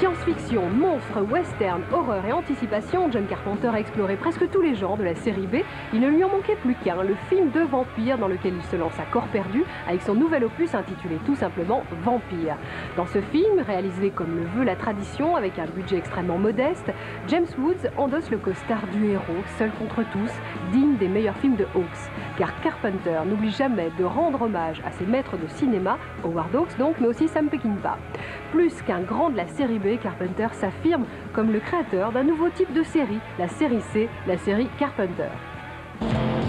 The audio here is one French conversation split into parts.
Science-fiction, monstres, western, horreur et anticipation, John Carpenter a exploré presque tous les genres de la série B. Il ne lui en manquait plus qu'un, le film de vampire dans lequel il se lance à corps perdu avec son nouvel opus intitulé tout simplement Vampire. Dans ce film, réalisé comme le veut la tradition avec un budget extrêmement modeste, James Woods endosse le costard du héros, seul contre tous, digne des meilleurs films de Hawks. Car Carpenter n'oublie jamais de rendre hommage à ses maîtres de cinéma, Howard Hawks donc, mais aussi Sam Peckinpah. Plus qu'un grand de la série B, Carpenter s'affirme comme le créateur d'un nouveau type de série, la série C, la série Carpenter.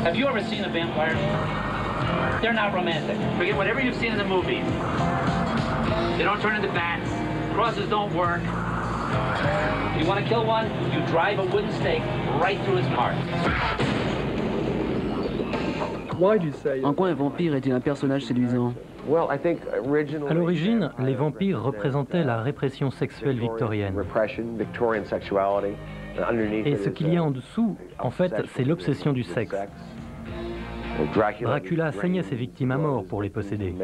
Have you ever seen a vampire? They're not romantic. Forget whatever you've seen in the movies. They don't turn into bats. Crosses don't work. If you want to kill one, you drive a wooden stake right through his heart. En quoi un vampire est-il un personnage séduisant? À l'origine, les vampires représentaient la répression sexuelle victorienne. Et ce qu'il y a en dessous, en fait, c'est l'obsession du sexe. Dracula saignait ses victimes à mort pour les posséder.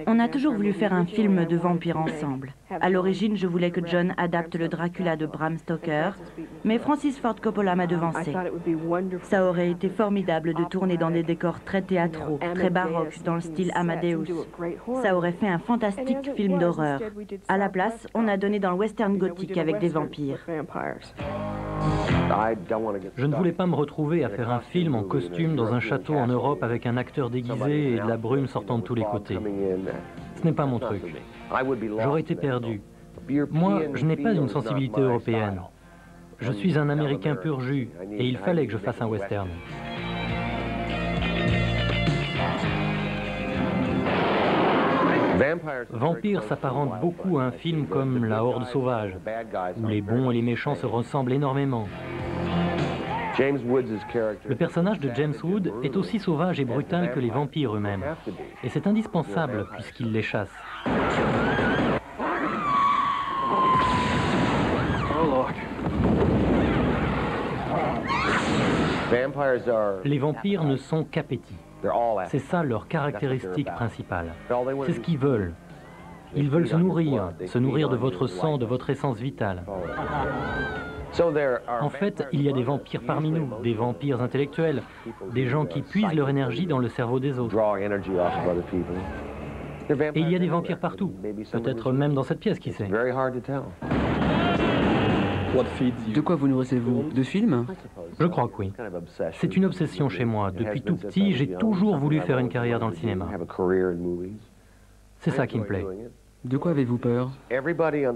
On a toujours voulu faire un film de vampires ensemble. À l'origine, je voulais que John adapte le Dracula de Bram Stoker, mais Francis Ford Coppola m'a devancé. Ça aurait été formidable de tourner dans des décors très théâtraux, très baroques, dans le style Amadeus. Ça aurait fait un fantastique film d'horreur. À la place, on a donné dans le western gothique avec des vampires. Je ne voulais pas me retrouver à faire un film en costume dans un château en Europe avec un acteur déguisé et de la brume sortant de tous les côtés. Ce n'est pas mon truc. J'aurais été perdu. Moi, je n'ai pas une sensibilité européenne. Je suis un Américain pur jus et il fallait que je fasse un western. Vampire s'apparente beaucoup à un film comme La Horde sauvage, où les bons et les méchants se ressemblent énormément. Le personnage de James Woods est aussi sauvage et brutal que les vampires eux-mêmes. Et c'est indispensable puisqu'il les chasse. Les vampires ne sont qu'appétit. C'est ça leur caractéristique principale. C'est ce qu'ils veulent. Ils veulent se nourrir de votre sang, de votre essence vitale. En fait, il y a des vampires parmi nous, des vampires intellectuels, des gens qui puisent leur énergie dans le cerveau des autres. Et il y a des vampires partout, peut-être même dans cette pièce, qui sait. De quoi vous nourrissez-vous? De films? Je crois que oui. C'est une obsession chez moi. Depuis tout petit, j'ai toujours voulu faire une carrière dans le cinéma. C'est ça qui me plaît. De quoi avez-vous peur?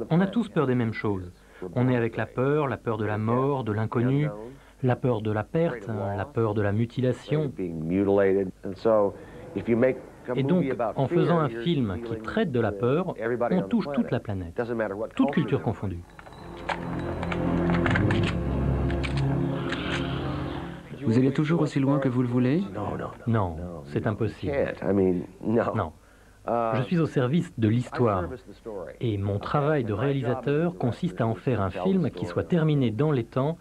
On a tous peur des mêmes choses. On est avec la peur de la mort, de l'inconnu, la peur de la perte, la peur de la mutilation. Et donc, en faisant un film qui traite de la peur, on touche toute la planète, toute culture confondue. Vous allez toujours aussi loin que vous le voulez? Non, c'est impossible. Non. Je suis au service de l'histoire. Et mon travail de réalisateur consiste à en faire un film qui soit terminé dans les temps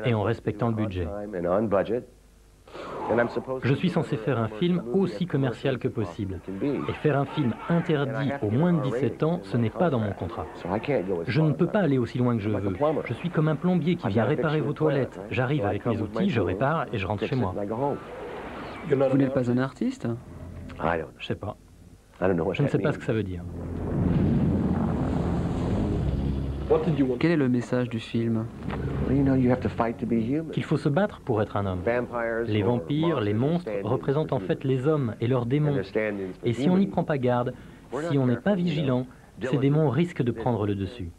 et en respectant le budget. Je suis censé faire un film aussi commercial que possible. Et faire un film interdit aux moins de 17 ans, ce n'est pas dans mon contrat. Je ne peux pas aller aussi loin que je veux. Je suis comme un plombier qui vient réparer vos toilettes. J'arrive avec mes outils, je répare et je rentre chez moi. Vous n'êtes pas un artiste? Je sais pas. Je ne sais pas ce que ça veut dire. Quel est le message du film? Qu'il faut se battre pour être un homme. Les vampires, les monstres représentent en fait les hommes et leurs démons. Et si on n'y prend pas garde, si on n'est pas vigilant, ces démons risquent de prendre le dessus.